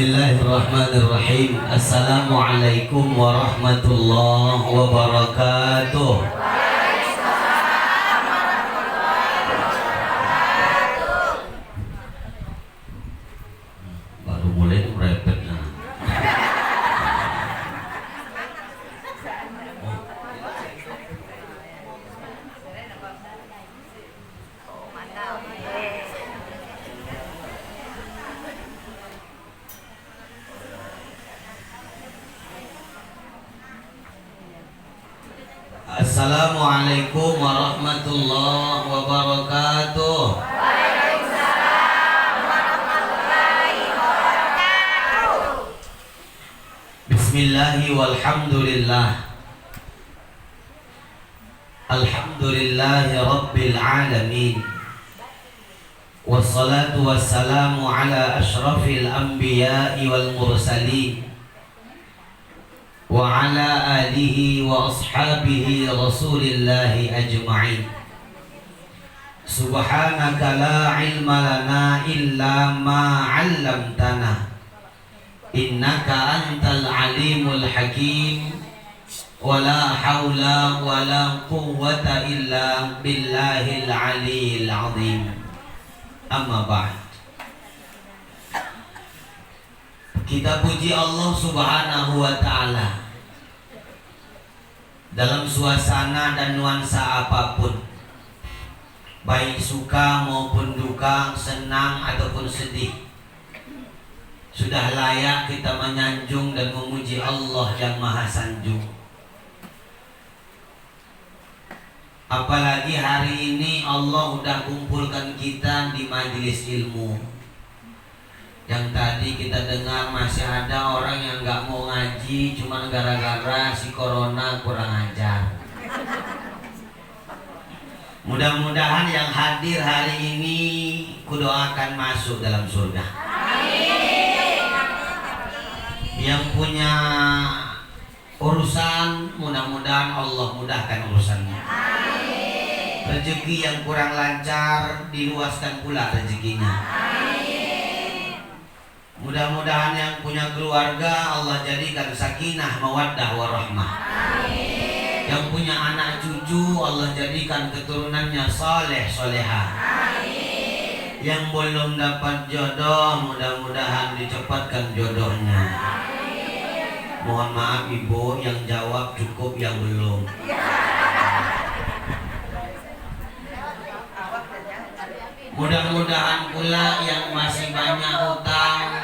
Bismillahirrahmanirrahim. Assalamualaikum warahmatullahi wabarakatuh. Baru mulai merepet. Assalamualaikum warahmatullahi wabarakatuh. Waalaikumsalam warahmatullahi wabarakatuh. Bismillahi walhamdulillah. Alhamdulillahi rabbil alamin. Wassalatu wassalamu ala ashrafil anbiya'i wal mursalin wa ala alihi wa ashabihi rasulillahi ajma'in. Subhanaka la ilma lana illa ma 'allamtana innaka antal alimul hakim wa la hawla wa la quwwata illa billahil aliyil azim. Amma ba'd. Kita puji Allah Subhanahu wa ta'ala dalam suasana dan nuansa apapun, baik suka maupun duka, senang ataupun sedih. Sudah layak kita menyanjung dan memuji Allah yang Maha Sanjung. Apalagi hari ini Allah udah kumpulkan kita di majelis ilmu. Yang tadi kita dengar masih ada orang yang gak mau ngaji cuma gara-gara si corona kurang ajar. Mudah-mudahan yang hadir hari ini kudoakan masuk dalam surga. Yang punya urusan mudah-mudahan Allah mudahkan urusannya. Rezeki yang kurang lancar diluaskan pula rezekinya. Mudah-mudahan yang punya keluarga Allah jadikan sakinah, mawaddah, warahmah. Yang punya anak cucu Allah jadikan keturunannya saleh, solehah. Yang belum dapat jodoh mudah-mudahan dicepatkan jodohnya. Mohon maaf ibu, yang jawab cukup, yang belum. Mudah-mudahan pula yang masih banyak utang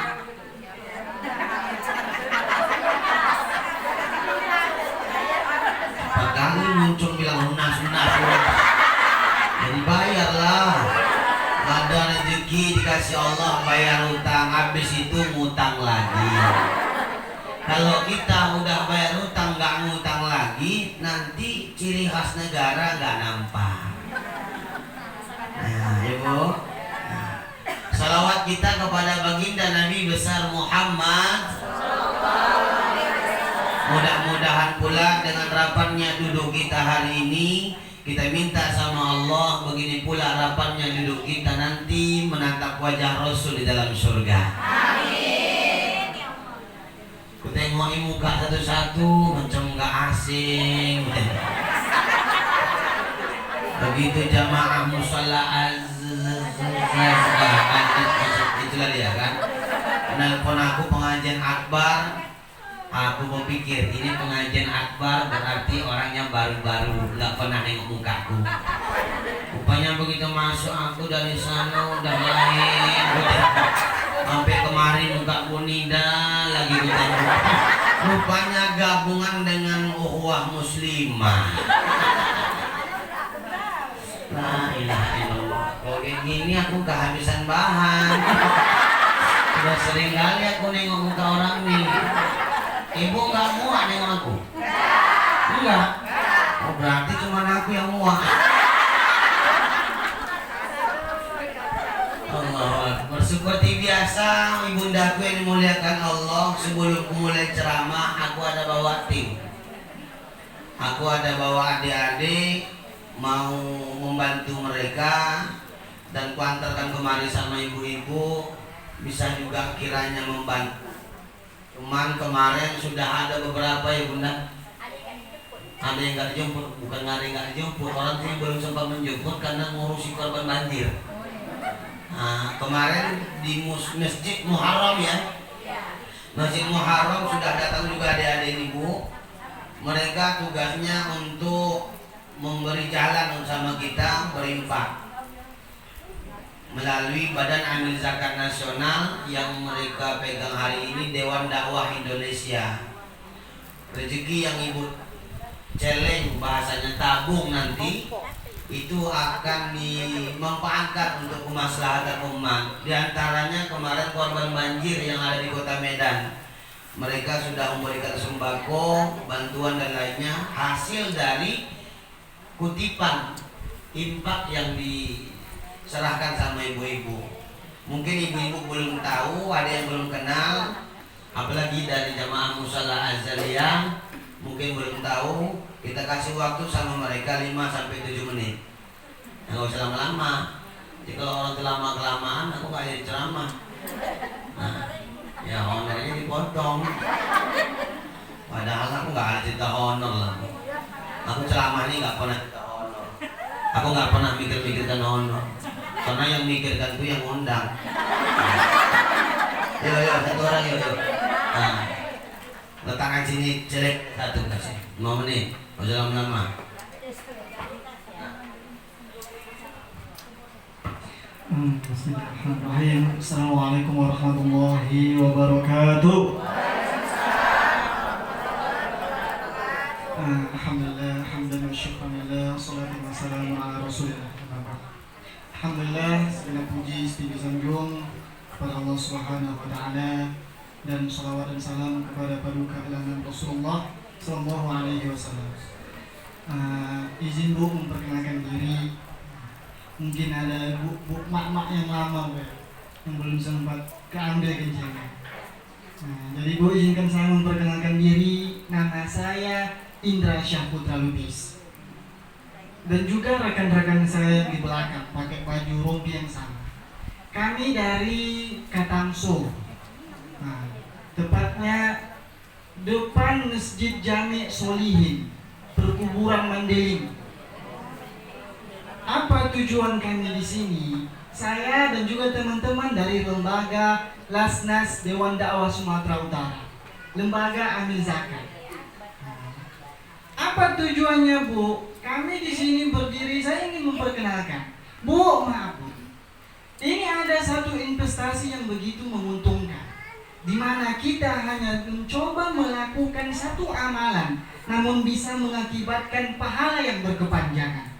kami muncul bilang lunas. Jadi bayarlah. Ada rezeki dikasih Allah bayar utang, habis itu ngutang lagi. Kalau kita udah bayar utang gak ngutang lagi, nanti ciri khas negara gak nampak. Nah, ibu, salawat kita kepada baginda Nabi besar Muhammad. Mudah-mudahan pula dengan rapatnya duduk kita hari ini, kita minta sama Allah begini pula rapatnya duduk kita nanti menatap wajah Rasul di dalam surga. Amin. Ku tengoki muka satu-satu macam gak asing. Begitu jamaah musalla itulah dia kan. Nelpon aku pengajian akbar. Aku berpikir ini pengajian akbar berarti orangnya baru-baru, gak pernah nengok mukaku. Rupanya begitu masuk aku dari sana udah lain. Sampai kemarin muka Bunida lagi utang. Rupanya gabungan dengan ukhuwah muslimah. La ilaha illallah. Kalau kayak gini aku kehabisan bahan. Sudah sering kali aku nengok muka orang nih. Ibu nggak muak nengok aku? Enggak. Oh berarti cuma aku yang muak. Allah. Seperti biasa ibundaku yang dimuliakan Allah, sebelum mulai ceramah aku ada bawa tim. Aku ada bawa adik-adik mau membantu mereka dan kuantarkan kemari sama ibu-ibu, bisa juga kiranya membantu Kemarin sudah ada beberapa ya Bunda. Ada yang nggak dijemput, bukan ada yang nggak dijemput, orang yang belum sempat menjemput karena ngurusi korban banjir. Nah, kemarin di Masjid Muharram ya, Masjid Muharram sudah datang juga adik-adik ibu. Mereka tugasnya untuk memberi jalan sama kita berinfak melalui Badan Amil Zakat Nasional yang mereka pegang hari ini, Dewan Dakwah Indonesia. Rezeki yang ibu celeng bahasanya tabung nanti itu akan dimanfaatkan untuk kemaslahatan umat. Di antaranya kemarin korban banjir yang ada di Kota Medan, mereka sudah memberikan sembako, bantuan dan lainnya hasil dari kutipan infak yang diserahkan sama ibu-ibu. Mungkin ibu-ibu belum tahu, ada yang belum kenal, apalagi dari jamaah Musalla Azaliyah mungkin belum tahu. Kita kasih waktu sama mereka 5-7 menit. Nggak usah lama-lama. Jadi kalau orang kelama-kelamaan aku nggak jadi ceramah. Nah, ya honornya dipotong. Padahal aku nggak ada cerita honor lah. Aku ceramah ini nggak pernah cerita honor. Aku nggak pernah mikir-mikirkan honor. Karena yang mikirkan itu yang undang. Yuk, satu orang yuk. Nah, letakkan sini jelek satu kasih 5 menit. Usah lama-lama. Bismillahirrahmanirrahim. Assalamualaikum warahmatullahi wabarakatuh. Alhamdulillah, hamdan wa syukran lillah, salatu wassalamu ala rasulillah. Alhamdulillah, segala puji setinggi sanjung kepada Allah Subhanahu wa taala dan salawat dan salam kepada paduka ilahan Rasulullah sallallahu alaihi wasallam. Izin Bu memperkenalkan diri. Mungkin ada bu mak-mak yang lama Bu, yang belum sempat keambil kencengan. Jadi Bu izinkan saya memperkenalkan diri. Nama saya Indra Syahputra Lubis. Dan juga rekan-rekan saya di belakang pakai baju rompi yang sama. Kami dari Katamso. Tepatnya depan Masjid Jami' Solihin, perkuburan Mandeling. Apa tujuan kami di sini? Saya dan juga teman-teman dari lembaga Lasnas Dewan Dakwah Sumatera Utara, lembaga Amil Zakat. Apa tujuannya Bu? Kami di sini berdiri, saya ingin memperkenalkan. Bu, maaf Bu. Ini ada satu investasi yang begitu menguntungkan, di mana kita hanya mencoba melakukan satu amalan, namun bisa mengakibatkan pahala yang berkepanjangan.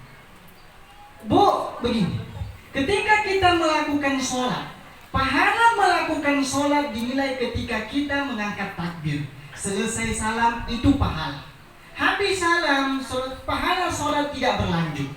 Bu, begini, ketika kita melakukan sholat, pahala melakukan sholat dinilai ketika kita mengangkat takbir. Selesai salam itu pahala. Habis salam, pahala sholat tidak berlanjut.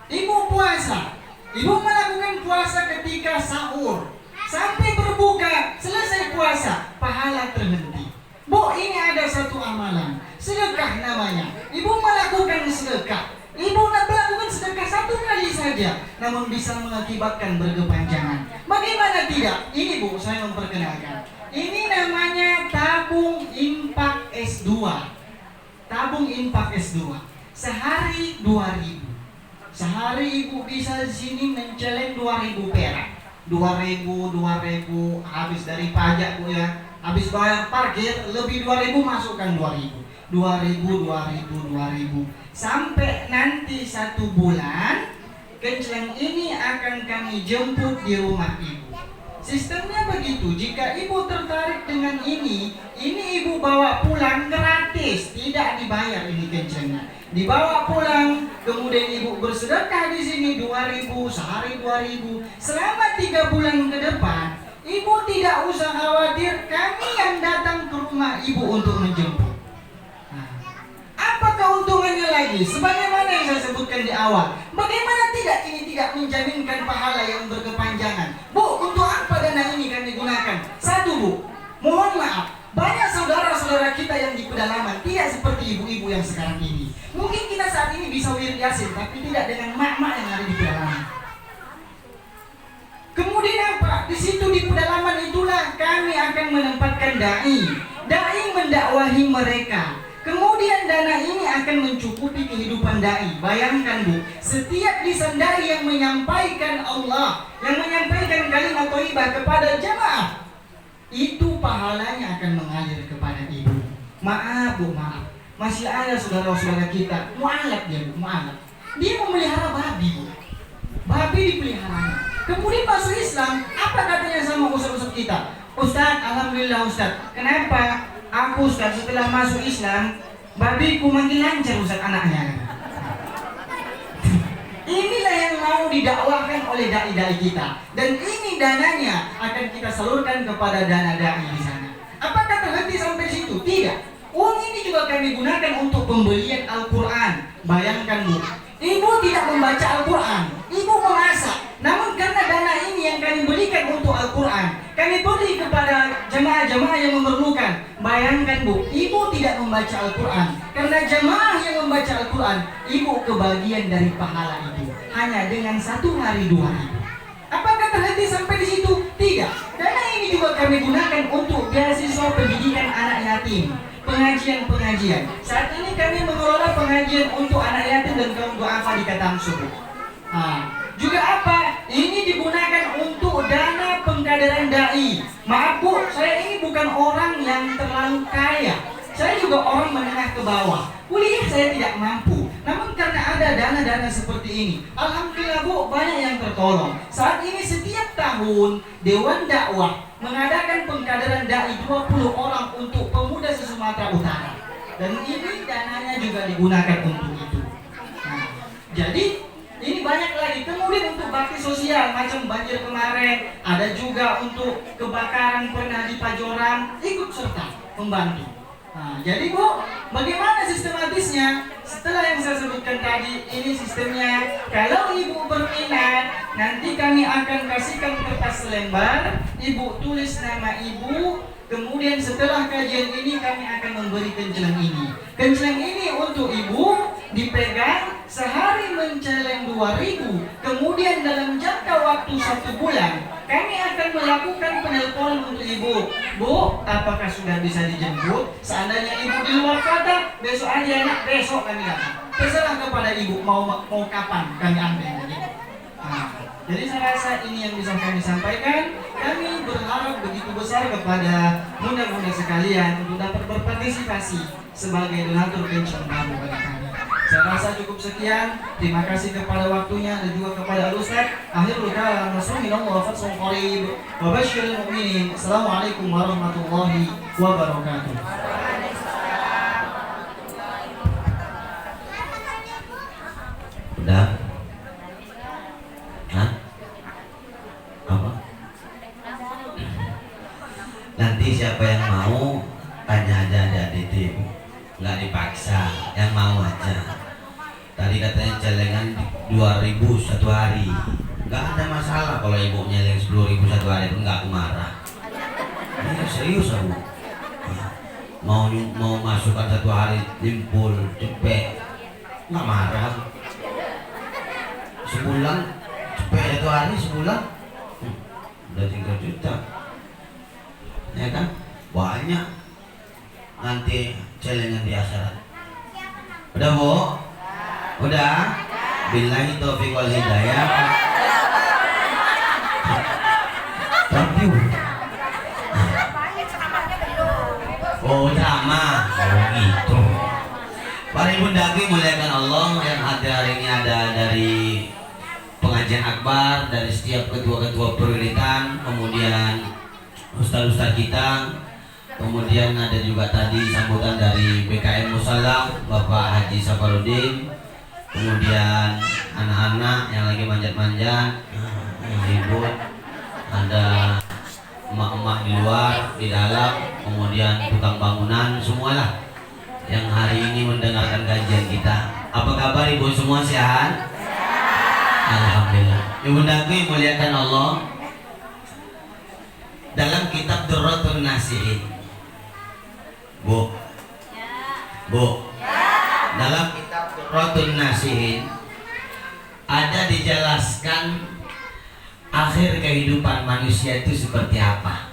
Ibu puasa, ibu melakukan puasa ketika sahur sampai berbuka, selesai puasa, pahala terhenti. Bu, ini ada satu amalan, sedekah namanya. Ibu melakukan sedekah, ibu melakukan sedekah satu kali saja, namun bisa mengakibatkan berkepanjangan. Bagaimana tidak? Ini Bu, saya memperkenalkan. Ini namanya tabung infak S2. Tabung infak S2. Sehari 2.000. Sehari ibu bisa di sini menceleng 2.000 perak. 2.000, habis dari pajak Bu ya. Habis bayar parkir lebih 2.000, masukkan 2.000. 2.000 sampai nanti 1 bulan kenceleng ini akan kami jemput di rumah ibu. Sistemnya begitu, jika ibu tertarik dengan ini ibu bawa pulang gratis, tidak dibayar ini kencelengnya. Dibawa pulang, kemudian ibu bersedekah di sini 2.000, sehari 2.000. Selama 3 bulan ke depan, ibu tidak usah khawatir, kami yang datang ke rumah ibu untuk menjemput. Apa keuntungannya lagi? Sebagaimana yang saya sebutkan di awal. Bagaimana tidak ini tidak menjaminkan pahala yang berkepanjangan? Bu, untuk apa dana ini kami gunakan? Satu Bu, mohon maaf, banyak saudara-saudara kita yang di pedalaman tidak seperti ibu-ibu yang sekarang ini. Mungkin kita saat ini bisa wirid yasin, tapi tidak dengan mak-mak yang ada di pedalaman. Kemudian apa? Di situ di pedalaman itulah kami akan menempatkan dai. Dai mendakwahi mereka. Kemudian dana ini akan mencukupi kehidupan dai. Bayangkan Bu, setiap lisan dai yang menyampaikan Allah, yang menyampaikan kalimat thayyibah kepada jamaah, itu pahalanya akan mengalir kepada ibu. Maaf Bu, maaf. Masih ada saudara-saudara kita, mualaf dia Bu, mualaf. Dia memelihara babi Bu. Babi dipeliharanya. Kemudian masuk Islam, apa katanya sama ustaz-ustaz kita? Ustaz, alhamdulillah Ustaz. Kenapa? Aku Ustaz setelah masuk Islam, babiku makin lancar Ustaz anaknya. Inilah yang mau didakwahkan oleh dai-dai kita. Dan ini dananya akan kita salurkan kepada dana dai di sana. Apakah terhenti sampai situ? Tidak. Uang ini juga kami gunakan untuk pembelian Al-Quran. Bayangkan Bu, ibu tidak membaca Al-Quran, ibu mengasah. Namun karena dana ini yang kami berikan untuk Al-Quran, kami beri kepada jemaah-jemaah yang memerlukan. Bayangkan Bu, ibu tidak membaca Al-Quran. Karena jemaah yang membaca Al-Quran, ibu kebagian dari pahala itu. Hanya dengan 1 hari 2 ribu. Apakah terhenti sampai di situ? Tidak. Dana ini juga kami gunakan untuk beasiswa pendidikan anak yatim. Pengajian-pengajian. Saat ini kami mengelola pengajian untuk anak yatim dan kaum duafa di Katamsu. Juga apa? Ini digunakan untuk dana pengkaderan dai. Maaf Bu, saya ini bukan orang yang terlalu kaya. Saya juga orang menengah ke bawah. Kuliah saya tidak mampu. Namun karena ada dana-dana seperti ini, alhamdulillah Bu, banyak yang tertolong. Saat ini setiap tahun Dewan Dakwah mengadakan pengkaderan dai 20 orang untuk pemuda se-Sumatera Utara. Dan ini dananya juga digunakan untuk itu. Jadi ini banyak lagi. Kemudian untuk bakti sosial macam banjir kemarin, ada juga untuk kebakaran pernah di Pajoran, ikut serta membantu. Jadi Bu, bagaimana sistematisnya? Setelah yang saya sebutkan tadi, ini sistemnya. Kalau ibu berminat, nanti kami akan kasihkan kertas selembar. Ibu tulis nama ibu. Kemudian setelah kajian ini kami akan memberi kencelang ini. Kencelang ini untuk ibu dipegang sehari menceleng 2.000. Kemudian dalam jangka waktu 1 bulan kami akan melakukan penelponan untuk ibu. Bu, apakah sudah bisa dijemput? Seandainya ibu di luar kota, besok aja nak, besok kami datang. Terserah kepada ibu mau kapan kami ambil. Jadi saya rasa ini yang bisa kami sampaikan. Kami berharap begitu besar kepada bunda-bunda sekalian untuk dapat berpartisipasi sebagai donatur pensiun baru bagi kami. Saya rasa cukup sekian. Terima kasih kepada waktunya dan juga kepada Ustaz. Akhirul kalam, Rasulullah wa fathul qarib wa basyiril mu'minin. Assalamualaikum warahmatullahi wabarakatuh. Udah? Hah? Apa? Nanti siapa yang mau tanya aja di tim, nggak dipaksa, yang mau aja. Tadi katanya celengan 2.000 1 hari, nggak ada masalah kalau ibu nyeleng 10.000 1 hari itu nggak marah. Ini serius aku. Mau masukkan 1 hari timpul cepet, nggak marah. Sebulan cepet 1 hari sebulan, udah 3 juta. Ya kan? Banyak nanti celengan di akhirat. Udah Bu? Udah? Billahi taufiq wal hidayah. Thank you. Oh ceramah. Oh gitu. Para ibu daki muliakan Allah, yang ada hari ini ada dari pengajian akbar, dari setiap ketua-ketua perwiritan, kemudian ustaz-ustaz kita, kemudian ada juga tadi sambutan dari BKM Musalla Bapak Haji Safarudin, kemudian anak-anak yang lagi manjat-manjat, yang ribut, ada emak-emak di luar, di dalam, kemudian tukang bangunan, semualah yang hari ini mendengarkan kajian kita. Apa kabar ibu semua, sehat? Alhamdulillah. Ibu Daki muliakan Allah. Dalam kitab Durratun Nasihin, Bu, dalam kitab Durratun Nasihin ada dijelaskan akhir kehidupan manusia itu seperti apa.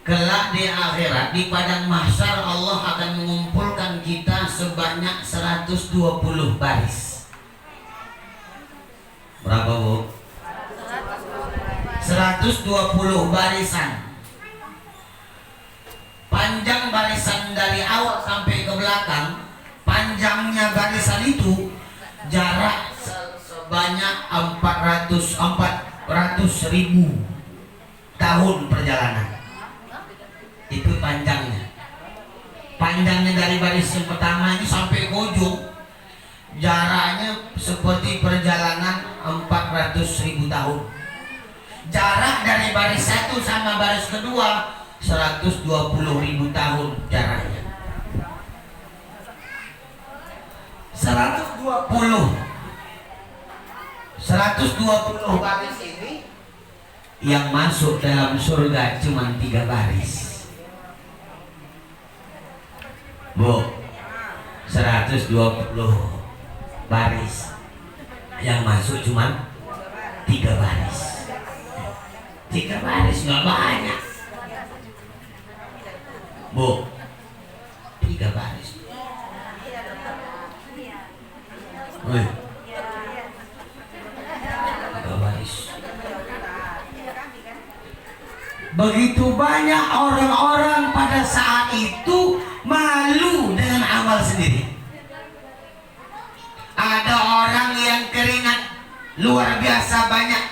Kelak di akhirat, di padang mahsyar, Allah akan mengumpulkan kita sebanyak 120 baris. Berapa, Bu? 120 barisan. Panjang barisan dari awal sampai ke belakang, panjangnya barisan itu jarak sebanyak 400.000 tahun perjalanan. Itu panjangnya. Panjangnya dari baris yang pertama ini sampai ke ujung, jaraknya seperti perjalanan 400.000 tahun. Jarak dari baris satu sama baris kedua 120.000 tahun jaraknya. 120 baris ini yang masuk dalam surga cuma 3 baris. Bu, 120 baris yang masuk cuma 3 baris. 3 baris nggak banyak, Bu. 3 baris. Woi, 3 baris. Begitu banyak orang-orang pada saat itu malu dengan amal sendiri. Ada orang yang keringat luar biasa banyak.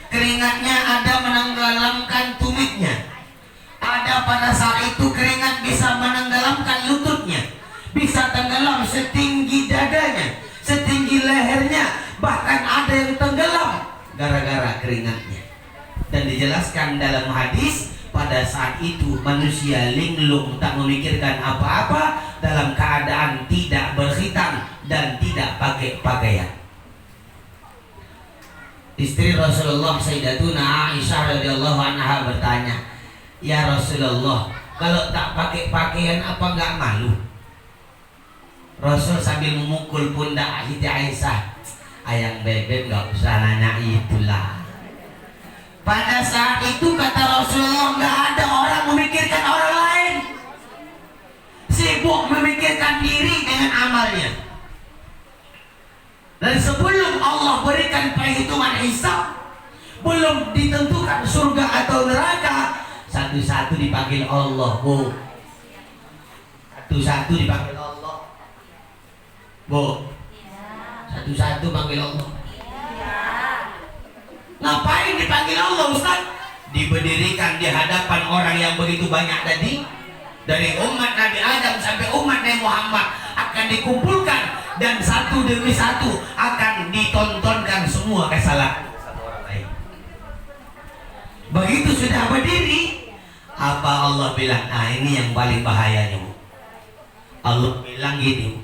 Keringatnya ada menenggelamkan tumitnya. Ada pada saat itu keringat bisa menenggelamkan lututnya, bisa tenggelam setinggi dadanya, setinggi lehernya, bahkan ada yang tenggelam gara-gara keringatnya. Dan dijelaskan dalam hadis, pada saat itu manusia linglung, tak memikirkan apa-apa, dalam keadaan tidak berkhitan dan tidak pakai pakaian. Istri Rasulullah Sayyidatuna Aisyah radhiyallahu anha bertanya, "Ya Rasulullah, kalau tak pakai pakaian apa enggak malu?" Rasul sambil memukul pundak Siti Aisyah, "Ayang bebek enggak usah nanya itulah." Pada saat itu kata Rasulullah, enggak ada orang memikirkan orang lain, sibuk memikirkan diri dengan amalnya. Dan sebelum Allah berikan perhitungan hisab, belum ditentukan surga atau neraka, satu-satu dipanggil Allah, Bu. Satu-satu dipanggil Allah, Bu. Satu-satu panggil Allah. Ngapain dipanggil Allah, Ustaz? Diberdirikan di hadapan orang yang begitu banyak tadi, dari umat Nabi Adam sampai umat Nabi Muhammad, akan dikumpulkan dan satu demi satu akan ditontonkan semua kesalahan sama orang lain. Begitu sudah berdiri, apa Allah bilang? Ah, ini yang paling bahayanya, Bu. Allah bilang gini,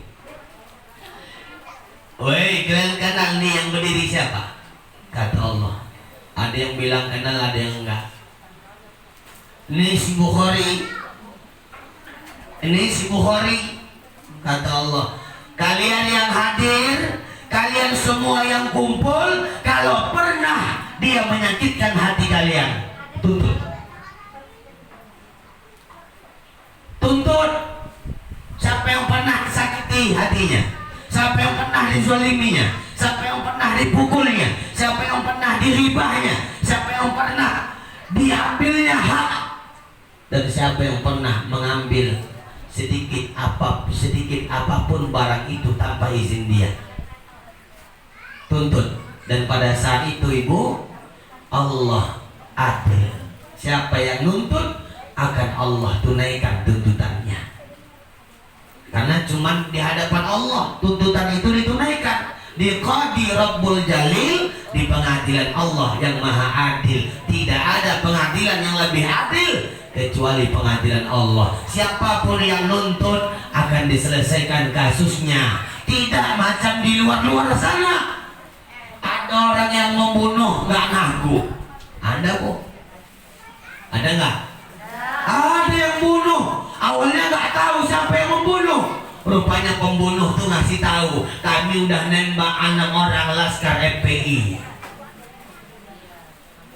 "Woi, kalian kenal nih yang berdiri siapa?" Kata Allah. Ada yang bilang kenal, ada yang enggak. Ini si Bukhari. Ini si Bukhari. Kata Allah, kalian yang hadir, kalian semua yang kumpul, kalau pernah dia menyakitkan hati kalian, tuntut. Tuntut. Siapa yang pernah sakiti hatinya, siapa yang pernah dizaliminya, siapa yang pernah dipukulnya, siapa yang pernah diribahnya, siapa yang pernah diambilnya hak, dan siapa yang pernah mengambil sedikit apapun barang itu tanpa izin dia. Tuntut. Dan pada saat itu, Ibu, Allah adil. Siapa yang nuntut akan Allah tunaikan tuntutannya. Karena cuma di hadapan Allah tuntutan itu ditunaikan. Di Qadi Rabbul Jalil, di pengadilan Allah yang maha adil. Tidak ada pengadilan yang lebih adil kecuali pengadilan Allah. Siapapun yang nuntut akan diselesaikan kasusnya. Tidak macam di luar-luar sana. Ada orang yang membunuh nggak ngaku. Ada kok? Ada nggak? Ada yang bunuh, awalnya nggak tahu siapa yang membunuh. Rupanya pembunuh tuh ngasih tahu, kami udah nembak 6 orang Laskar FPI.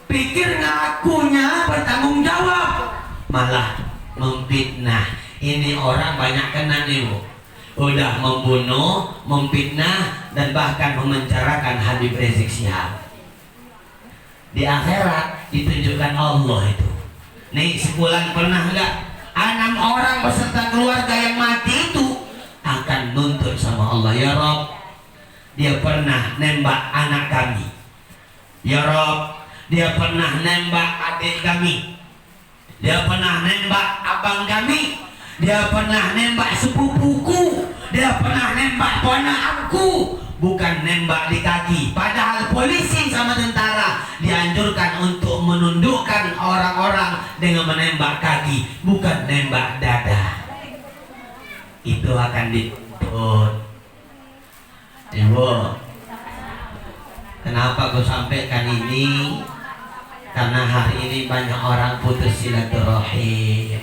Pikir ngakunya bertanggung jawab, malah memfitnah. Ini orang banyak kena nih Bu. Udah membunuh, memfitnah, dan bahkan memenjarakan Habib Rizik Syihab. Di akhirat ditunjukkan Allah itu. Nih sebulan pernah nggak 6 orang beserta keluarga yang mati itu akan nuntut sama Allah, ya Rob, dia pernah nembak anak kami, ya Rob, dia pernah nembak adik kami, dia pernah nembak abang kami, dia pernah nembak sepupuku, dia pernah nembak ponakanku. Bukan nembak di kaki. Padahal polisi sama tentara dianjurkan untuk menundukkan orang-orang dengan menembak kaki, bukan nembak dada. Itu akan dituntut. Ibu, kenapa aku sampaikan ini? Karena hari ini banyak orang putus silaturahim.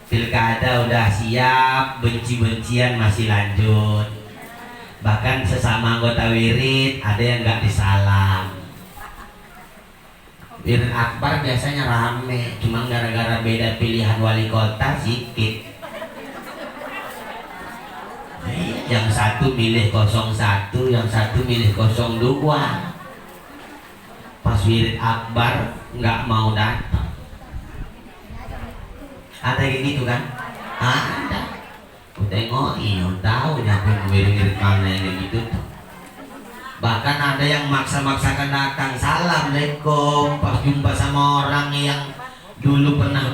Pilkada udah siap, benci-bencian masih lanjut. Bahkan sesama anggota wirid ada yang nggak disalam. Wirid akbar biasanya rame, cuma gara-gara beda pilihan wali kota sedikit. Yang satu milih 01, yang satu milih 02. Pas wirid akbar nggak mau datang. Ada yang gitu kan? Ada. Aku tengok, iya tahu nyampe wirid mana yang gitu. Bahkan ada yang maksa-maksakan datang, Assalamualaikum, pas jumpa sama orang yang dulu pernah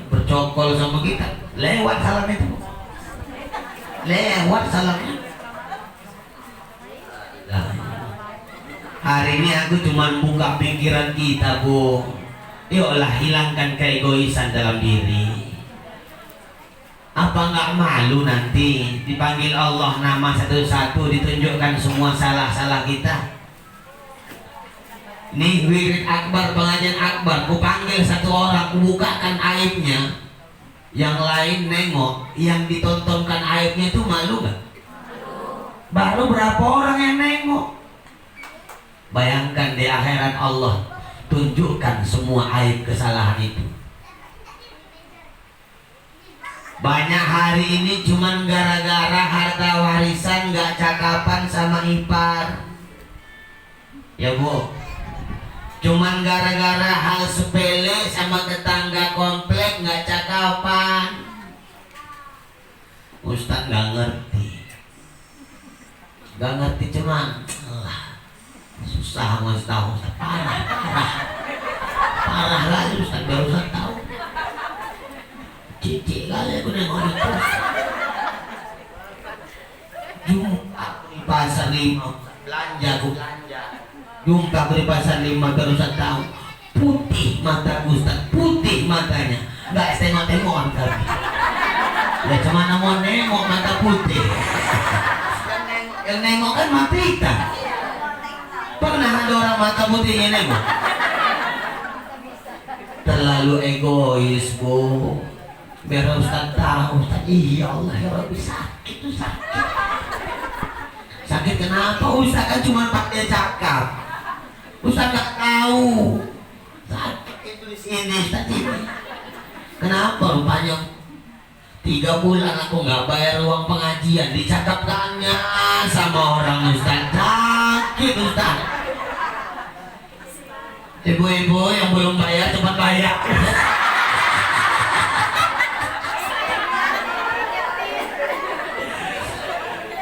bercokol sama kita, lewat salam itu, lewat salamnya. Hari ini aku cuma buka pikiran kita, Bu. Yuklah hilangkan keegoisan dalam diri. Apa nggak malu nanti dipanggil Allah nama satu-satu, ditunjukkan semua salah-salah kita? Nih wirid akbar, pengajian akbar, ku panggil satu orang, ku bukakan aibnya, yang lain nengok, yang ditontonkan aibnya itu malu nggak? Baru berapa orang yang nengok? Bayangkan di akhirat Allah tunjukkan semua aib kesalahan itu. Banyak hari ini cuman gara-gara harta warisan gak cakapan sama ipar, ya Bu. Cuman gara-gara hal sepele sama tetangga komplek gak cakapan. Ustadz gak ngerti, gak ngerti cuman susah mas tahu, parah lagi Ustadz, baru Ustadz tahu. Cicik kali aku nengok itu. Jumpa di pasar 5, belanja aku belanja. Jumpa di pasar 5 baru saya tahu. Putih mata Ustaz, putih matanya. Enggak tengok-tengokan kami. Ya cuman mau nengok mata putih. Yang nengok kan mata hitam. Pernah ada orang mata putih yang nengok? Terlalu egois, Bu. Biar Ustaz tahu, Ustaz, iya Allah ya Rabbi, sakit tuh sakit. Sakit kenapa? Ustaz kan cuma pakai cakap. Ustaz gak tahu sakit itu di sini, Ustaz ini. Kenapa rupanya 3 bulan aku nggak bayar uang pengajian, dicakapkannya sama orang Ustaz, sakit Ustaz. Ibu-ibu yang belum bayar cepat bayar.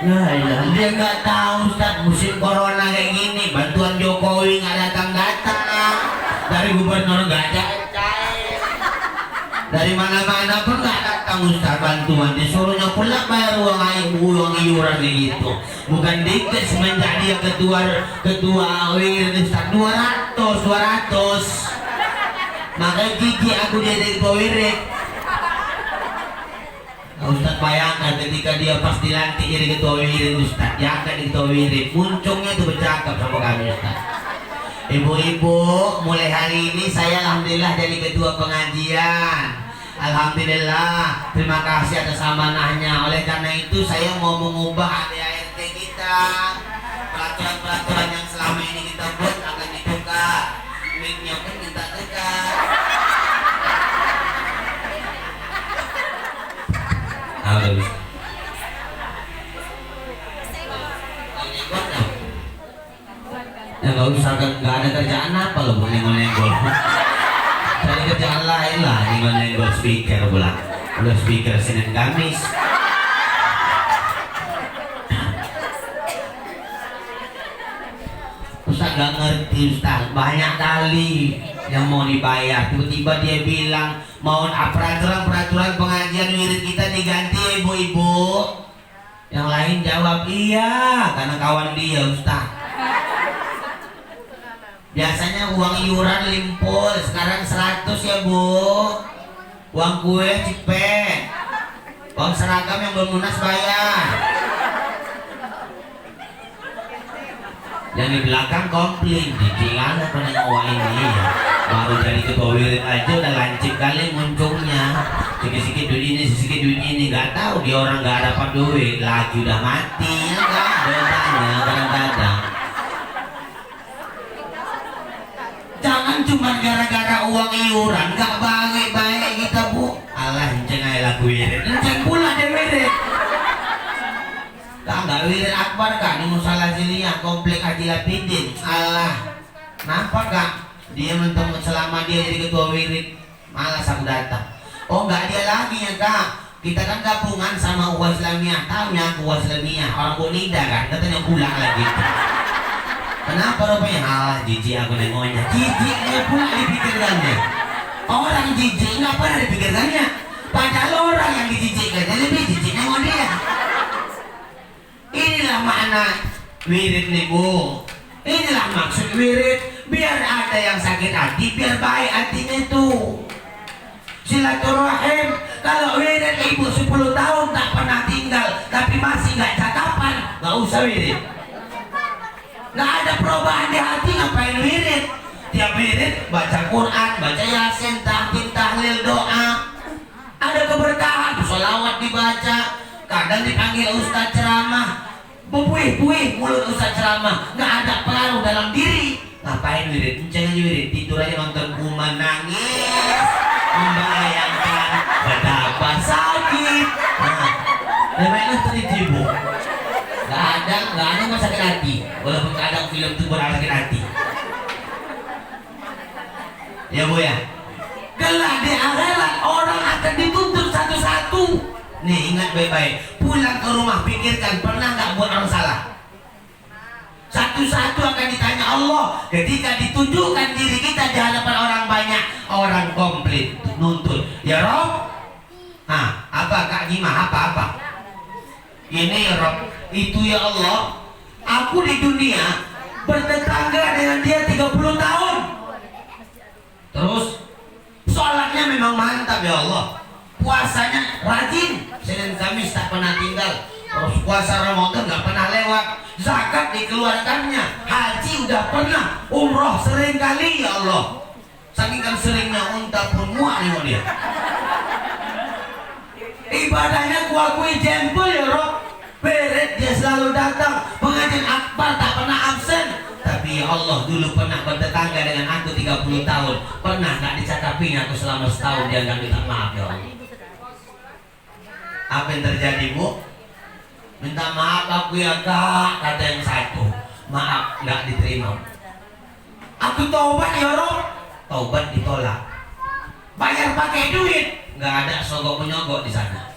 Nah, dia nggak tahu Ustaz, musim corona kayak gini, bantuan Jokowi nggak datang-datang, dari gubernur nggak cair-cair, dari mana-mana pun nggak datang Ustaz bantuan, disuruhnya pula bayar uang iuran gitu, bukan dikit semenjak dia ketua wirid Ustaz 200, makanya gigi aku jadi ketua wirid. Ustaz bayangkan ketika dia pas dilantik jadi ketua wirid Ustaz, ya kan ketua wirid, muncungnya itu bercakap sama kami Ustaz. Ibu-ibu, mulai hari ini saya alhamdulillah jadi ketua pengajian. Alhamdulillah, terima kasih atas amanahnya. Oleh karena itu saya mau mengubah ADART kita. Peraturan-peraturan yang selama ini kita buat akan dibuka. Mic-nya pun minta dekat. Harus. Ya nggak usah, nggak ada kerjaan apa lo mau nenggol-nenggol. Cari kerjaan lain lah, nenggol speaker pula. Udah speaker Senin Kamis. Ustaz nggak ngerti Ustaz, banyak kali yang mau dibayar. Tiba-tiba dia bilang mau peraturan pengajian wirid kita diganti ya ibu-ibu. Yang lain jawab iya, karena kawan dia Ustaz. Biasanya uang iuran limpul, sekarang 100 ya bu. Uang kue cepet. Uang seragam yang belum lunas bayar. Yang di belakang komplain, dibilang apa dengan uang ini ya. Baru jadi ketua wirid aja udah lancip kali munculnya. Sikit-sikit duit ini, sikit duit ini. Gak tahu dia orang gak dapat duit, lagi udah mati ya kan. Dosanya kadang-kadang. Jangan cuma gara-gara uang iuran, gak baik-baik kita bu. Allah enceng aja lagu wirid, enceng pula deh wirid. Gak wirid akbar kak, ini musalah ziliyah komplek Haji Lapidin. Allah, kenapa kak? Dia mentung selama dia jadi ketua wirid, malas aku datang. Oh gak dia lagi ya kak, kita kan gabungan sama Ukhuwah Islamiyah. Tahu ya Ukhuwah Islamiyah, orang Bonida kan, katanya pulang lagi. Kenapa rupanya? Allah jijik aku nengoknya. Jijiknya pula dipikirkannya. Orang jijik nggak pernah dipikirkannya. Padahal orang yang dijijikkan lebih jijik nengok dia. Inilah makna wirid nih bu. Inilah maksud wirid. Biar ada yang sakit hati, biar baik hatinya tuh. Silaturahim. Kalau wirid ibu 10 tahun tak pernah tinggal, tapi masih nggak cakapan, nggak usah wirid. Nggak ada perubahan di hati, ngapain wirid? Tiap wirid baca Quran, baca Yasin, tahmid, tahlil, doa. Ada keberkahan, sholawat dibaca. Kadang dipanggil ustaz ceramah, bebuih-buih mulut ustaz ceramah. Nggak ada pengaruh dalam diri. Ngapain wirid? Jangan aja wirid, tidur aja nonton kuman nangis, membayangkan betapa sakit. Nah, namanya nonton itu ibu. Gak ada yang sakit hati. Walaupun kadang film itu berat sakit hati. Ya bu ya. Kelak di akhirat orang akan dituntut satu-satu. Nih ingat baik-baik. Pulang ke rumah pikirkan, pernah gak buat orang salah? Satu-satu akan ditanya Allah. Ketika ditunjukkan diri kita di hadapan orang banyak, orang komplit nuntut. Ya Rob. Nah, apa Kak Jimah? Apa? Ini ya Rob. Itu ya Allah, aku di dunia bertetangga dengan dia 30 tahun. Terus sholatnya memang mantap ya Allah, puasanya rajin, Senin Kamis tak pernah tinggal. Terus puasa Ramadan gak pernah lewat, zakat dikeluarkannya, haji udah pernah, umroh sering kali ya Allah. Saking kan seringnya unta pun muak nih dia. Ibadahnya kuakui jempol ya Rob. Beret dia selalu datang, pengajian akbar tak pernah absen. Tapi ya Allah, dulu pernah bertetangga dengan aku 30 tahun. Pernah gak dicakapinya aku selama setahun dia gak minta maaf ya Allah. Apa yang terjadi bu? Minta maaf aku ya kak, kata yang satu. Maaf, gak diterima. Aku taubat ya Rob. Taubat ditolak. Bayar pakai duit, gak ada sogok menyogok di sana.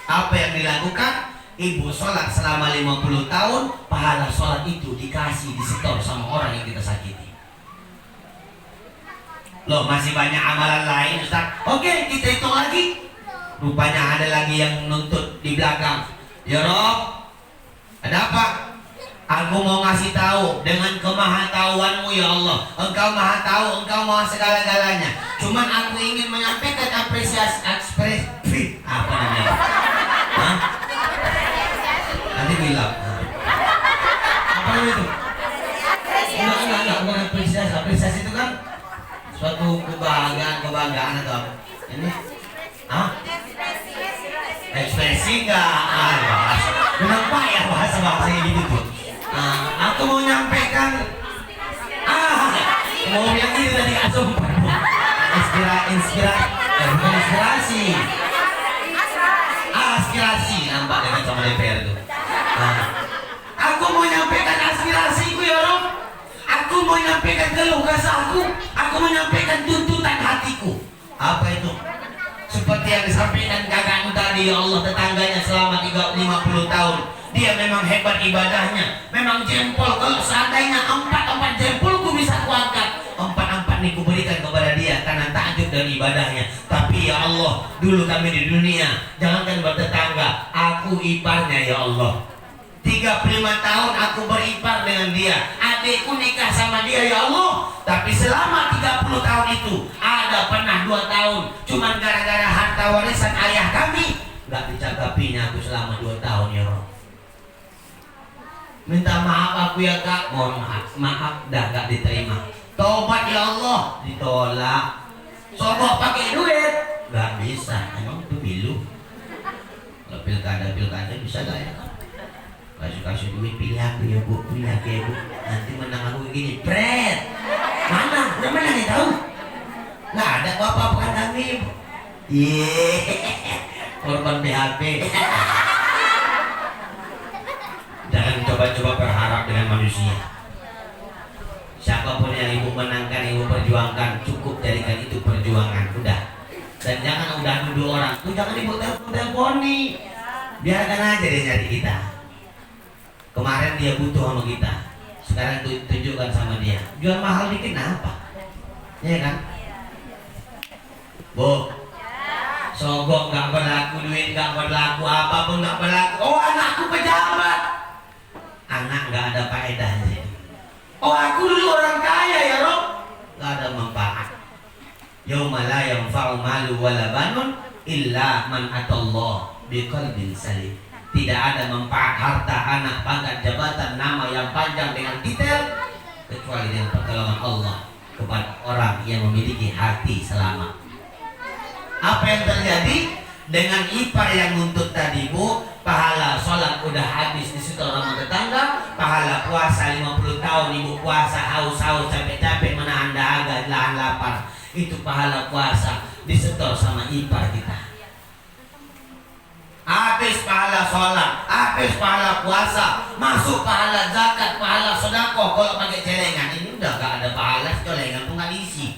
Apa yang dilakukan? Ibu sholat selama 50 tahun, pahala sholat itu dikasih, disetor sama orang yang kita sakiti. Loh, masih banyak amalan lain Ustaz. Oke, kita hitung lagi. Rupanya ada lagi yang nuntut di belakang. Ya Rob, ada apa? Aku mau ngasih tahu dengan kemahatauanmu ya Allah. Engkau maha tahu, engkau maha segala-galanya. Cuman aku ingin menyampaikan apresiasi apa namanya? Hah? Nanti bilang. Apa itu? Enggak, apresiasi. Apresiasi itu kan suatu kebanggaan atau apa? Ini Memang payah bahasa gitu tuh. Aku mau nyampaikan mau bilang ini tadi sumpah. Aspirasi nampak dengan sama DPR tuh. Aku mau nyampaikan aspirasiku ya Rob. Aku mau nyampaikan keluh kesahku. Aku mau nyampaikan tuntutan hatiku. Apa itu? Seperti yang disampaikan kakakmu tadi, ya Allah, tetangganya selama 50 tahun. Dia memang hebat ibadahnya. Memang jempol, kalau seandainya 4 jempolku bisa kuangkat, 4 nih kuberikan kepada dia karena takjub dan ibadahnya. Tapi ya Allah, dulu kami di dunia, jangankan bertetangga, aku iparnya ya Allah. 35 tahun aku beripar dengan dia. Adikku nikah sama dia ya Allah. Tapi selama 30 tahun itu ada pernah 2 tahun cuman gara-gara harta warisan ayah kami gak dicakapinya aku selama 2 tahun ya Allah. Minta maaf aku ya kak. Mohon maaf dah gak diterima. Tobat ya Allah, ditolak. Sogok pakai duit gak bisa. Emang itu pilu. Kalau pilkada bisa gak ya? Kasih duit, pilih aku ya bu, pilih aku ya bu. Nanti menang aku gini, Fred. Mana? Udah menang ya tahu? Nggak ada apa-apa kan kami. Korban PHP. Jangan coba-coba berharap dengan manusia. Siapapun yang ibu menangkan, ibu perjuangkan, cukup jadikan itu perjuangan. Udah. Dan jangan udah nuduh orang. Tuh jangan ibu telepon nih. Biarkan aja dia nyari kita. Kemarin dia butuh sama kita, sekarang tunjukkan sama dia. Jual mahal dikit apa? Iya kan? Bu, sogok gak berlaku, duit gak berlaku, apapun gak berlaku. Oh anakku pejabat, anak gak ada faedahnya. Oh aku dulu orang kaya ya Rob, gak ada manfaat. Yauma la yanfa'u malu wala banun illa man atallah biqalbin salim. Tidak ada manfaat harta, anak, pangkat, jabatan, nama yang panjang dengan detail kecuali dengan pertolongan Allah kepada orang yang memiliki hati selamat. Apa yang terjadi dengan ipar yang nuntut tadi bu? Pahala sholat udah habis di situ sama tetangga, pahala puasa 50 tahun ibu puasa haus-haus capek-capek menahan dahaga, lahan lapar, itu pahala puasa disetor sama ipar kita. Habis pahala sholat, habis pahala puasa, masuk pahala zakat, pahala sedekah. Kalau pakai celengan ini udah gak ada pahala, celengan tuh gak diisi.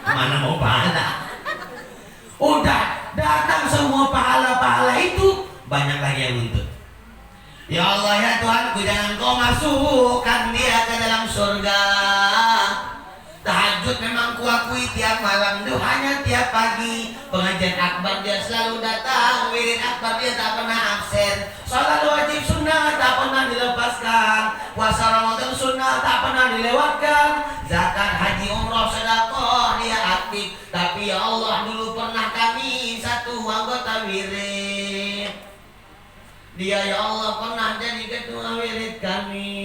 Mana mau pahala? Udah datang semua pahala-pahala itu, banyak lagi yang nuntut. Ya Allah ya Tuhanku, jangan kau masukkan dia ke dalam surga. Tahajud memang kuakui tiap malam, doanya tiap pagi. Pengajian akbar dia selalu datang, wirid akbar dia tak pernah absen. Salat wajib sunnah tak pernah dilepaskan, puasa Ramadan sunnah tak pernah dilewatkan, zakat, haji, umrah, sedekah dia aktif. Tapi ya Allah, dulu pernah kami satu anggota wirid, dia ya Allah pernah jadi ketua wirid kami.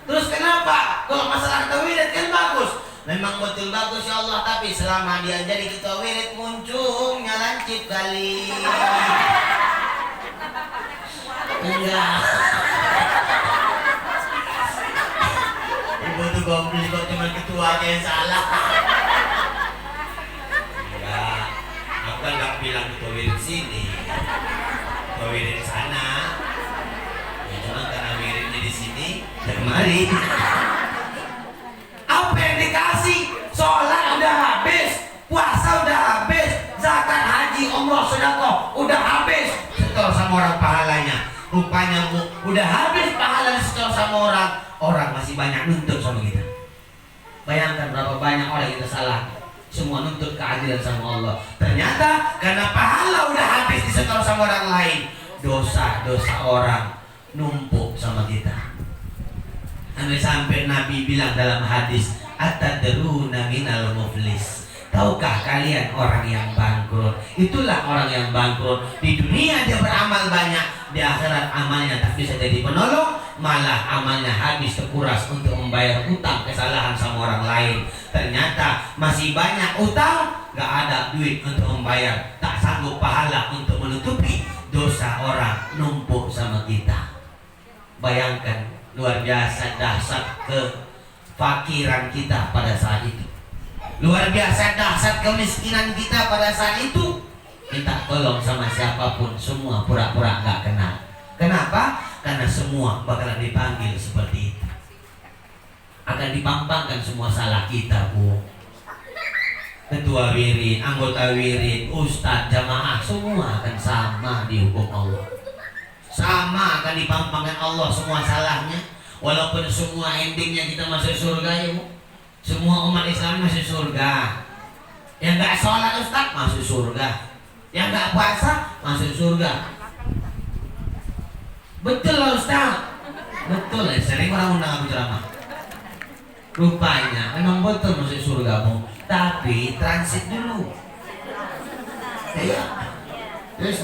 Terus kenapa? Kalau masalah ketua wirid kan bagus, memang betul bagus ya Allah. Tapi selama dia jadi ketua wirid muncungnya lancip kali. Enggak. Ibu tuh gombel kok cuma ketua aja yang salah. Enggak. Aku kan gak bilang ketua wirid sini, ketua wirid sana. Ya cuma karena wiridnya di sini dan kemari. Apa yang dikasih? Sholat udah habis, puasa udah habis, zakat, haji, umrah, sedekah udah habis, setor sama orang pahalanya. Rupanya bu, udah habis pahala setor sama orang masih banyak nuntut sama kita. Bayangkan berapa banyak orang kita salah, semua nuntut keadilan sama Allah. Ternyata karena pahala udah habis disetor sama orang lain, dosa-dosa orang numpuk sama kita. Sampai Nabi bilang dalam hadis, atadruna minal muflis, tahukah kalian orang yang bangkrut? Itulah orang yang bangkrut. Di dunia dia beramal banyak, di akhirat amalnya tak bisa jadi penolong, malah amalnya habis terkuras untuk membayar utang kesalahan sama orang lain. Ternyata masih banyak utang, gak ada duit untuk membayar, tak sanggup pahala untuk menutupi dosa orang numpuk sama kita. Bayangkan luar biasa dahsyat kefakiran kita pada saat itu. Luar biasa dahsyat kemiskinan kita pada saat itu. Minta tolong sama siapapun, semua pura-pura gak kenal. Kenapa? Karena semua bakalan dipanggil seperti itu. Akan dipampangkan semua salah kita, Bu. Ketua wirid, anggota wirid, ustadz, jamaah, semua akan sama dihukum Allah. Sama akan dipampangkan Allah semua salahnya. Walaupun semua endingnya kita masuk surga, ya Bu. Semua umat Islam masuk surga. Yang gak sholat ustadz masuk surga. Yang gak puasa masuk surga. Betul lah Ustaz. Betul lah, sering orang undang aku ceramah. Rupanya memang betul masuk surga, Bu. Tapi transit dulu. Iya. Yes.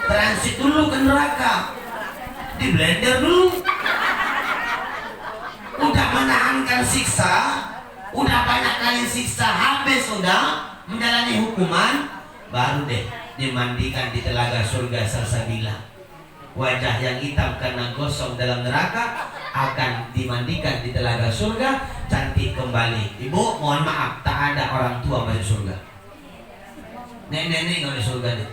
Transit dulu ke neraka. Di blender dulu. Udah menahankan siksa, udah banyak kali siksa, habis sudah menjalani hukuman, baru deh dimandikan di telaga surga salsabila. Wajah yang hitam karena gosong dalam neraka akan dimandikan di telaga surga, cantik kembali. Ibu, mohon maaf, tak ada orang tua masuk surga. Nenek-nenek nggak masuk surga deh.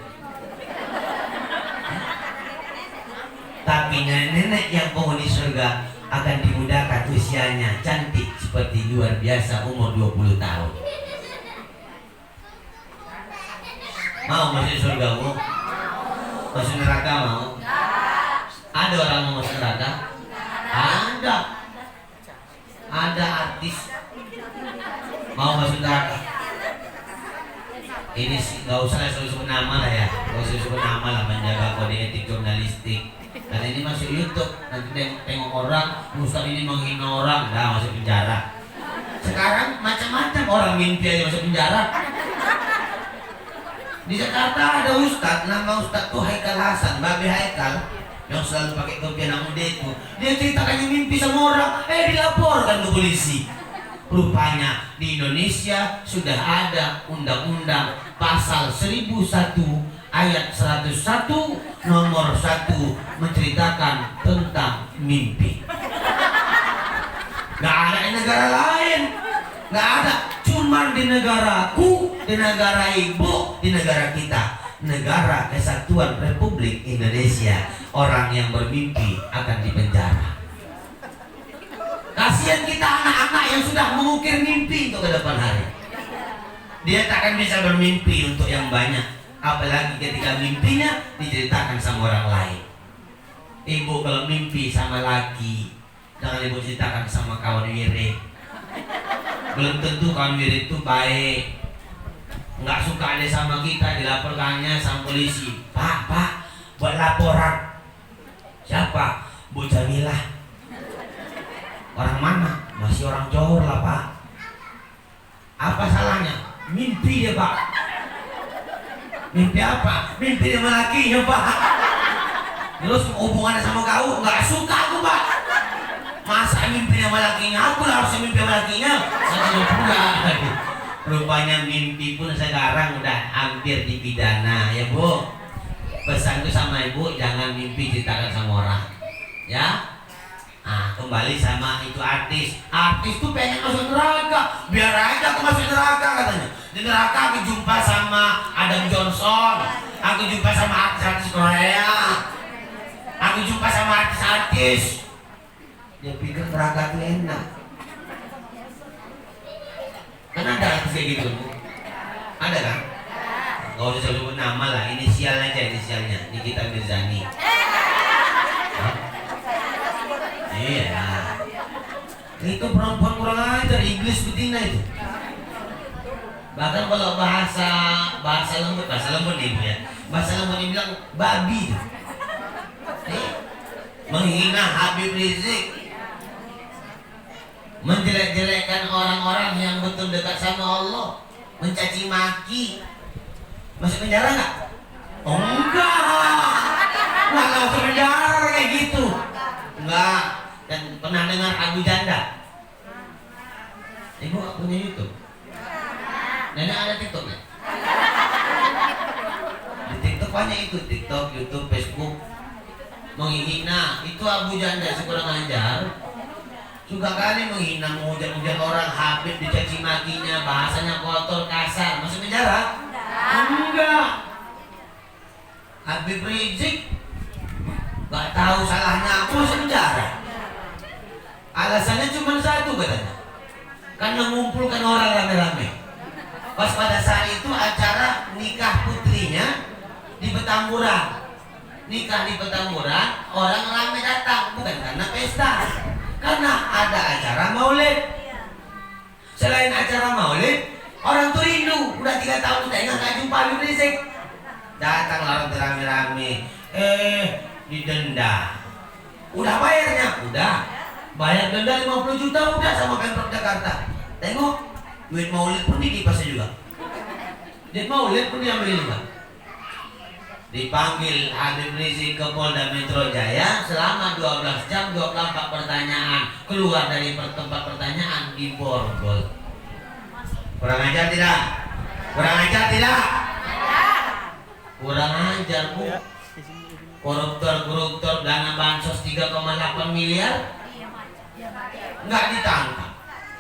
Tapi nenek-nenek yang penghuni surga akan dimudahkan usianya, cantik seperti luar biasa, umur 20 tahun. Mau masuk surga, Bu? Masuk neraka mau? Ada orang mau masuk neraka? Ada. Ada artis mau masuk neraka. Ini nggak usah sebut nama lah ya, nggak usah sebut nama lah, menjaga kode etik jurnalistik. Dan ini masuk YouTube, nanti tengok orang, Ustaz ini menghina orang, dah masuk penjara. Sekarang macam-macam orang mimpi aja masuk penjara. Di Jakarta ada Ustaz, nama Ustaz tuh Haikal Hasan, Babe Haikal, yang selalu pakai topi anak muda itu. Dia ceritakannya mimpi sama orang, dilaporkan ke polisi. Rupanya di Indonesia sudah ada undang-undang pasal 1001 ayat 101 nomor 1 menceritakan tentang mimpi. Gak ada di negara lain, gak ada, cuma di negaraku, di negara ibu, di negara kita, negara Kesatuan Republik Indonesia. Orang yang bermimpi akan dipenjara. Kasihan kita anak-anak yang sudah mengukir mimpi untuk ke depan hari. Dia tak akan bisa bermimpi untuk yang banyak, apalagi ketika mimpinya diceritakan sama orang lain. Ibu kalau mimpi sama laki, jangan ibu ceritakan sama kawan wirid. Belum tentu kawan wirid itu baik. Nggak suka ada sama kita, dilaporkannya sama polisi. Pak, buat laporan. Siapa? Bu Jamilah. Orang mana? Masih orang Johor lah, Pak. Apa salahnya? Mimpi dia, Pak. Mimpi apa? Mimpi dia sama lakinya, Pak. Terus hubungannya sama kau? Nggak suka aku, Pak. Masa mimpi sama lakinya? Aku lah harus mimpi sama lakinya. Saya pula. Rupanya mimpi pun sekarang udah hampir dipidana, ya Bu. Pesanku sama Ibu, jangan mimpi ceritakan sama orang, ya. Nah, kembali sama itu artis. Artis tuh pengen masuk neraka, biar aja aku masuk neraka katanya. Di neraka aku jumpa sama Adam Johnson, aku jumpa sama artis-artis Korea, aku jumpa sama artis-artis. Dia pikir neraka tuh enak. Kan ada artis kayak gitu, Bu. Ada kan? Gak usah sebut nama lah, inisial aja inisialnya. Nikita Mirzani. Iya. Itu perempuan kurang ajar, iblis betina itu. Bahkan kalau bahasa lembut nih Bu ya. Bahasa lembut ini bilang babi. Menghina Habib Rizik. Menjelek-jelekkan orang-orang yang betul dekat sama Allah, mencaci maki. Masuk penjara nggak? Oh enggak. Nggak masuk penjara kayak gitu. Enggak Pernah dengar Abu Janda? Ibu gak punya YouTube? Nenek ada TikTok ya? Di TikTok banyak itu, TikTok, YouTube, Facebook. Menghina, itu Abu Janda kurang ajar. Suka kali menghina, menghujat-hujat orang, Habib dicaci makinya, bahasanya kotor, kasar. Masuk penjara? Enggak. Habib Rizik gak tahu salahnya apa, masuk penjara. Alasannya cuma satu katanya, karena mengumpulkan orang rame-rame. Pas pada saat itu acara nikah putrinya di Petamburan. Nikah di Petamburan, orang rame datang, bukan karena pesta, karena ada acara maulid. Selain acara maulid, orang tuh rindu. Udah 3 tahun udah nggak jumpa Habib Rizik. Datang orang rame-rame, didenda. Udah bayarnya? Udah. Bayar denda 50 juta udah sama Pemprov Jakarta. Tengok, duit maulid pun dikipasnya juga. Duit maulid pun diambil juga. Dipanggil Habib Rizik ke Polda Metro Jaya selama 12 jam 24 pertanyaan. Keluar dari tempat pertanyaan diborgol. Kurang ajar tidak? Kurang ajar tidak? Kurang ajar, Bu. Koruptor dana bansos 3,8 miliar nggak ditangkap.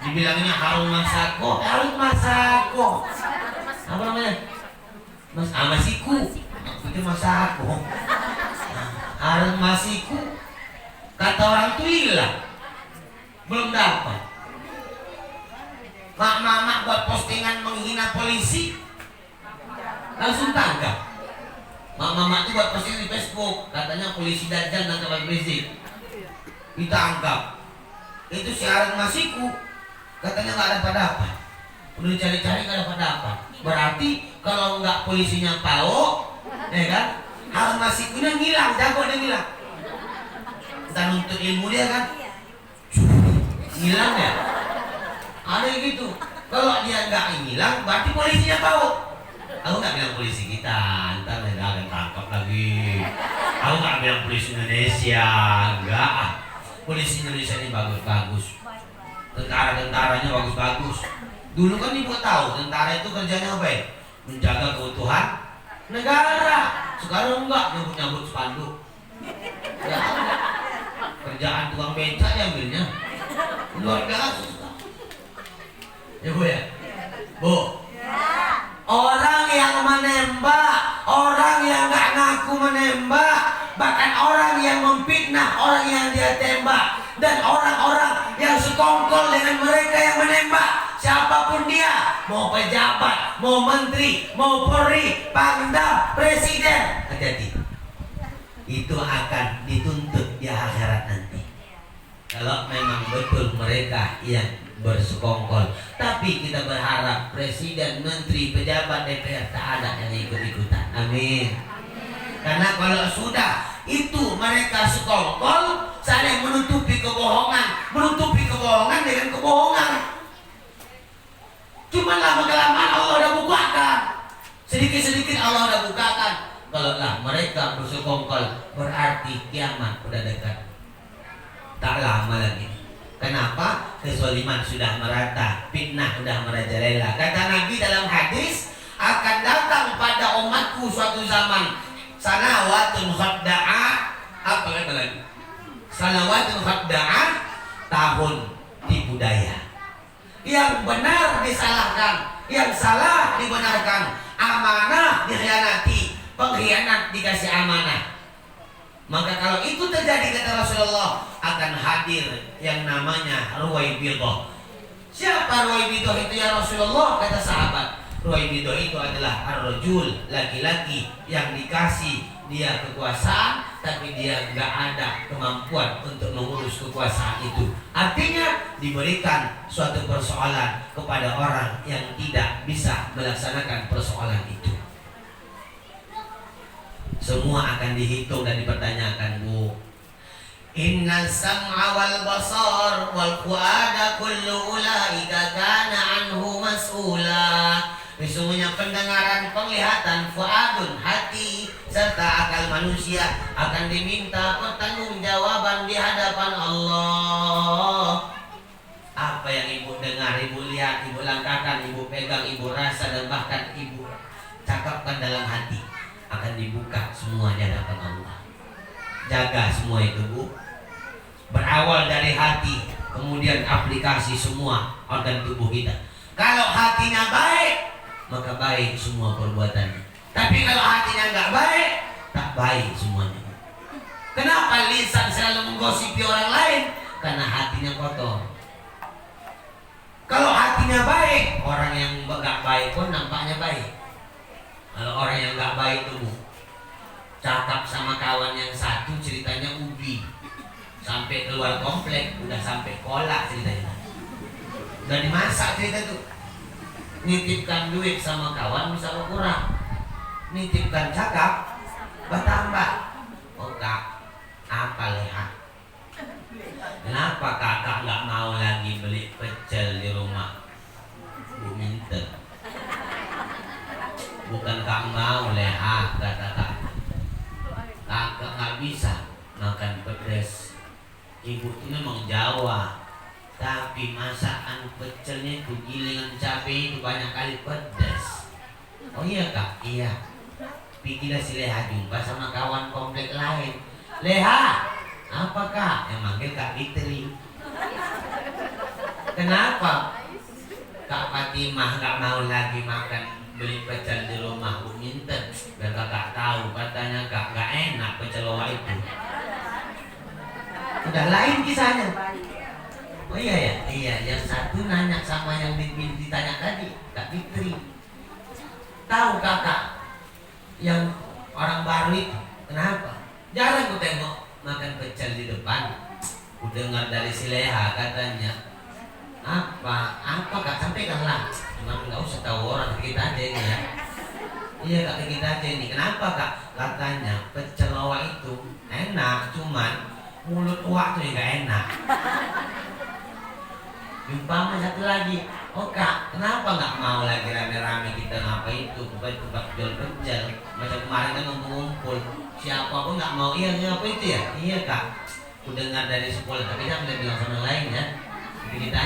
Dibilangnya Harun Masiku. Apa namanya? Masiku. Itu Masiku. Harun Masiku. Kata orang tuh hilang. Belum dapat. Mak buat postingan menghina polisi, langsung tangkap. Mak itu buat postingan di Facebook, katanya polisi Dajjal nangkap Habib Rizik, ditangkap. Itu si Harun Masiku, katanya nggak dapat. Udah dicari-cari nggak dapat. Berarti kalau nggak polisinya tahu, ya kan? Harun Masikunya ngilang, jago dia ngilang. Kita nuntut ilmu dia kan, ngilang ya. Ada yang gitu. Kalau dia nggak ngilang, berarti polisinya tahu. Aku nggak bilang polisi kita, ntar mereka akan tangkap lagi. Aku nggak bilang polisi Indonesia, enggak. Polisi Indonesia ini bagus-bagus. Tentara-tentaranya bagus-bagus. Dulu kan ibu tahu tentara itu kerjanya apa ya? Menjaga keutuhan negara. Sekarang enggak, nyambut-nyambut spanduk. Ya, kerjaan tukang beca diambilnya. Luar biasa. Ya Bu ya? Bu? Orang yang menembak, orang yang gak ngaku menembak, bahkan orang yang memfitnah orang yang dia tembak, dan orang-orang yang sekongkol dengan mereka yang menembak, siapapun dia, mau pejabat, mau menteri, mau Polri, Pangdam, Presiden, hati-hati, itu akan dituntut di akhirat nanti. Kalau memang betul mereka yang bersekongkol. Tapi kita berharap presiden, menteri, pejabat, DPR tak ada yang ikut-ikutan. Amin. Karena kalau sudah itu mereka sekongkol, saling menutupi kebohongan dengan kebohongan. Cuma lama-kelamaan Allah udah bukakan. Sedikit-sedikit Allah udah bukakan. Kalau lah mereka bersekongkol, berarti kiamat udah dekat. Tak lama lagi. Kenapa? Kezaliman sudah merata, fitnah sudah merajalela. Kata Nabi dalam hadis, akan datang pada umatku suatu zaman sanawatun khadda'ah, apa kata lagi? Sanawatun khadda'ah, tahun tipu daya. Yang benar disalahkan, yang salah dibenarkan, amanah dikhianati, pengkhianat dikasih amanah. Maka kalau itu terjadi kata Rasulullah, akan hadir yang namanya Ruwaibidah. Siapa Ruwaibidah itu ya Rasulullah? Kata sahabat, Ruwaibidah itu adalah ar-rajul, laki-laki yang dikasih dia kekuasaan, tapi dia nggak ada kemampuan untuk mengurus kekuasaan itu. Artinya diberikan suatu persoalan kepada orang yang tidak bisa melaksanakan persoalan itu. Semua akan dihitung dan dipertanyakan, Bu. Inna sam'a wal basar wal fuada kullu ulaika kana anhu mas'ula. Sesungguhnya pendengaran, penglihatan, fuadun, hati, serta akal manusia akan diminta pertanggungjawaban di hadapan Allah. Apa yang ibu dengar, ibu lihat, ibu langkahkan, ibu pegang, ibu rasa, dan bahkan ibu cakapkan dalam hati akan dibuka semua di hadapan Allah. Jaga semua itu, Bu. Berawal dari hati, kemudian aplikasi semua organ tubuh kita. Kalau hatinya baik, maka baik semua perbuatannya. Tapi kalau hatinya nggak baik, tak baik semuanya. Kenapa lisan selalu menggosipi orang lain? Karena hatinya kotor. Kalau hatinya baik, orang yang nggak baik pun nampaknya baik. Kalau orang yang nggak baik tuh, cakap sama kawan yang satu ceritanya ubi, sampai keluar komplek, udah sampai kolak ceritanya. Udah dimasak cerita tuh. Nitipkan duit sama kawan bisa berkurang, nitipkan cakap bertambah. Oh kak, apa leha? Kenapa kakak nggak mau lagi beli pecel di rumah? Bu minta. Bukan kak mau leha, kata kak. Kakak nggak bisa makan pedas. Ibu itu memang Jawa, tapi masakan pecelnya itu gilingan cabai itu banyak kali pedas. Oh iya kak, iya. Pikirlah si Leha jumpa sama kawan komplek lain. Leha, apa kak? Yang manggil Kak Fitri. Kenapa Kak Fatimah nggak mau lagi makan beli pecel di rumah? Bu minta biar kakak tahu, katanya kak nggak enak pecel loa itu. Udah lain kisahnya. Oh iya ya, iya. Yang satu nanya sama yang ditanya tadi, Kak Fitri. Tahu kakak yang orang baru itu kenapa? Jarang ku tengok makan pecel di depan. Ku dengar dari si Leha katanya. Apa kak, sampaikanlah. Cuma nggak usah tahu orang, kita aja ini ya. Iya kak, kita aja ini. Kenapa kak? Katanya pecel loa itu enak, cuman mulut uak tuh yang gak enak. Jumpa satu lagi. Oh kak, kenapa nggak mau lagi rame-rame kita ngapa itu tempat jual pecel? Macam kemarin kan ngumpul, siapa pun nggak mau. Iya ngapa itu ya? Iya kak, ku dengar dari sekolah, tapi jangan bilang sama yang lain ya. Jadi kita